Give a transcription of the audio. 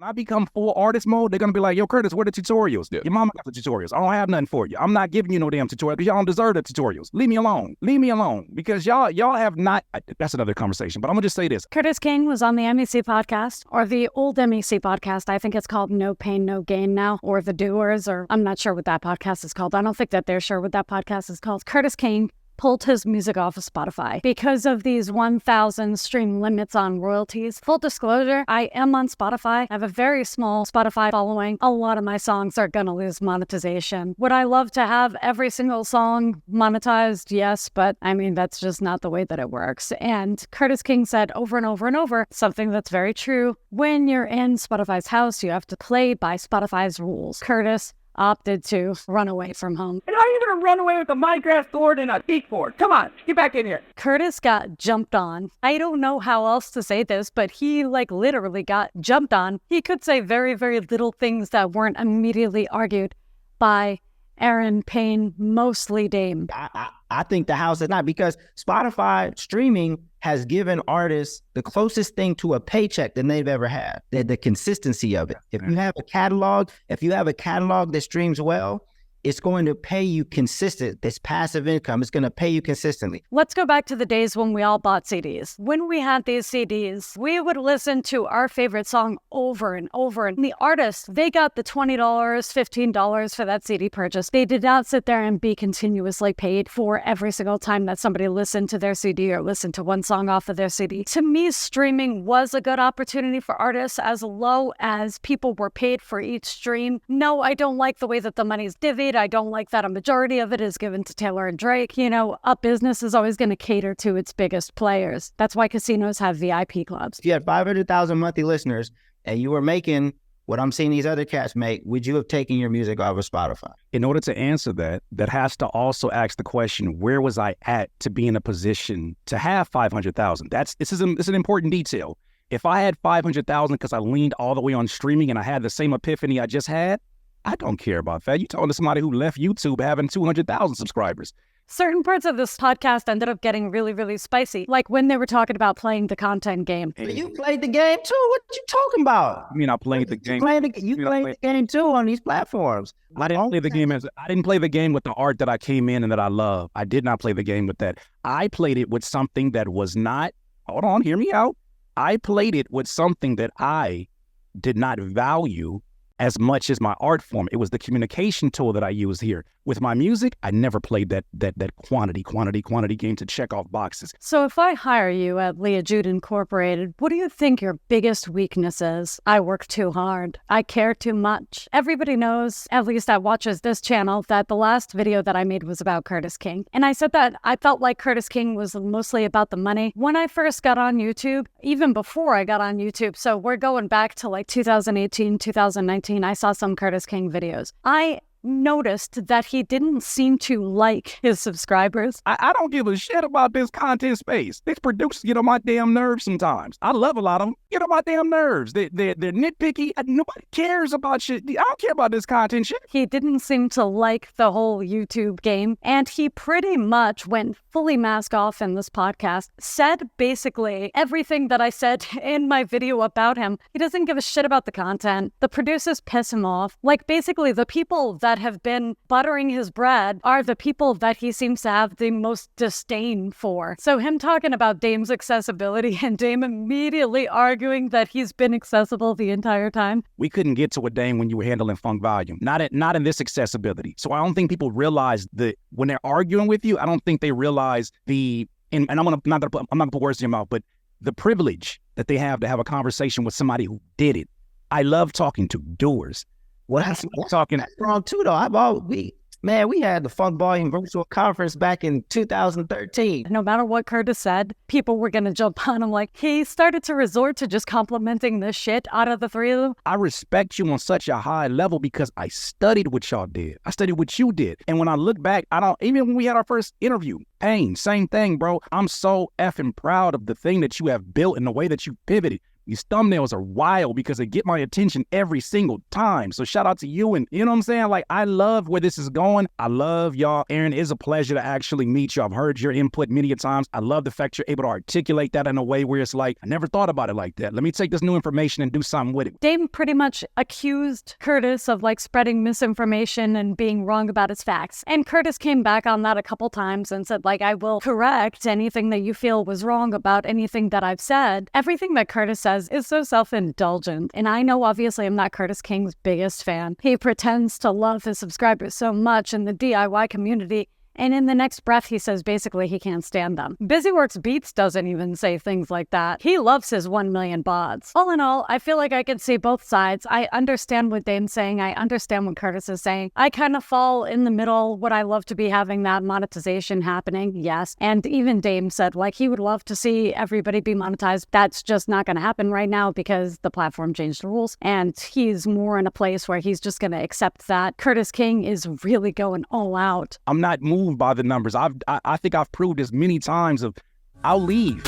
When I become full artist mode, they're going to be like, yo, Curtis, where the tutorials? Yeah. Your mama got the tutorials. I don't have nothing for you. I'm not giving you no damn tutorial because y'all don't deserve the tutorials. Leave me alone. Leave me alone because y'all have not. That's another conversation, but I'm going to just say this. Curtis King was on the MEC podcast, or the old MEC podcast. I think it's called No Pain, No Gain now, or The Doers, or I'm not sure what that podcast is called. I don't think that they're sure what that podcast is called. Curtis King pulled his music off of Spotify because of these 1,000 stream limits on royalties. Full disclosure, I am on Spotify. I have a very small Spotify following. A lot of my songs are gonna lose monetization. Would I love to have every single song monetized? Yes, but I mean, that's just not the way that it works. And Curtis King said over and over and over, something that's very true. When you're in Spotify's house, you have to play by Spotify's rules. Curtis opted to run away from home. And how are you going to run away with a Minecraft board and a geek board? Come on, get back in here. Curtis got jumped on. I don't know how else to say this, but he literally got jumped on. He could say very, very little things that weren't immediately argued by Aaron Payne, mostly Dame. I think the house is not, because Spotify streaming has given artists the closest thing to a paycheck than they've ever had. The consistency of it. If you have a catalog that streams well, it's going to pay you consistent. This passive income is going to pay you consistently. Let's go back to the days when we all bought CDs. When we had these CDs, we would listen to our favorite song over and over. And the artists, they got the $20, $15 for that CD purchase. They did not sit there and be continuously paid for every single time that somebody listened to their CD or listened to one song off of their CD. To me, streaming was a good opportunity for artists as low as people were paid for each stream. No, I don't like the way that the money's divvied. I don't like that a majority of it is given to Taylor and Drake. You know, a business is always going to cater to its biggest players. That's why casinos have VIP clubs. If you had 500,000 monthly listeners and you were making what I'm seeing these other cats make, would you have taken your music off of Spotify? In order to answer that, that has to also ask the question, where was I at to be in a position to have 500,000? This is an important detail. If I had 500,000 because I leaned all the way on streaming and I had the same epiphany I just had, I don't care about that. You're talking to somebody who left YouTube having 200,000 subscribers. Certain parts of this podcast ended up getting really, really spicy. Like when they were talking about playing the content game. But you played the game too. What you talking about? I mean, I played the game. You played the game too on these platforms. I didn't play the game I didn't play the game with the art that I came in and that I love. I did not play the game with that. I played it with something that was not, hold on, hear me out. I played it with something that I did not value as much as my art form. It was the communication tool that I used here. With my music, I never played that quantity game to check off boxes. So if I hire you at LeahJude Incorporated, what do you think your biggest weakness is? I work too hard. I care too much. Everybody knows, at least that watches this channel, that the last video that I made was about Curtis King. And I said that I felt like Curtis King was mostly about the money. When I first got on YouTube, even before I got on YouTube, so we're going back to like 2018, 2019, I saw some Curtis King videos. I noticed that he didn't seem to like his subscribers. I don't give a shit about this content space. These producers get on my damn nerves sometimes. I love a lot of them. Get on my damn nerves. They're nitpicky. Nobody cares about shit. I don't care about this content shit. He didn't seem to like the whole YouTube game, and he pretty much went fully mask off in this podcast, said basically everything that I said in my video about him. He doesn't give a shit about the content. The producers piss him off. Like basically the people that have been buttering his bread are the people that he seems to have the most disdain for. So him talking about Dame's accessibility and Dame immediately arguing that he's been accessible the entire time. We couldn't get to a Dame when you were handling funk volume. Not in this accessibility. So I don't think people realize that when they're arguing with you, I don't think they realize and I'm not gonna put words in your mouth, but the privilege that they have to have a conversation with somebody who did it. I love talking to doers. Well, that's wrong too, though. We had the Funk Volume Virtual Conference back in 2013. No matter what Curtis said, people were going to jump on him. Like, he started to resort to just complimenting the shit out of the three of them. I respect you on such a high level because I studied what y'all did. I studied what you did. And when I look back, even when we had our first interview, Payne, same thing, bro. I'm so effing proud of the thing that you have built and the way that you pivoted. These thumbnails are wild because they get my attention every single time. So shout out to you. And you know what I'm saying? Like, I love where this is going. I love y'all. Aaron, it is a pleasure to actually meet you. I've heard your input many a times. I love the fact you're able to articulate that in a way where it's like, I never thought about it like that. Let me take this new information and do something with it. Dame pretty much accused Curtis of like spreading misinformation and being wrong about his facts. And Curtis came back on that a couple times and said, like, I will correct anything that you feel was wrong about anything that I've said. Everything that Curtis says is so self-indulgent. And I know, obviously, I'm not Curtis King's biggest fan. He pretends to love his subscribers so much in the DIY community. And in the next breath, he says basically he can't stand them. BusyWorks Beats doesn't even say things like that. He loves his 1 million bots. All in all, I feel like I can see both sides. I understand what Dame's saying. I understand what Curtis is saying. I kind of fall in the middle. Would I love to be having that monetization happening? Yes. And even Dame said, like, he would love to see everybody be monetized. That's just not going to happen right now because the platform changed the rules. And he's more in a place where he's just going to accept that. Curtis King is really going all out. I'm not moved by the numbers. I think I've proved this many times of I'll leave.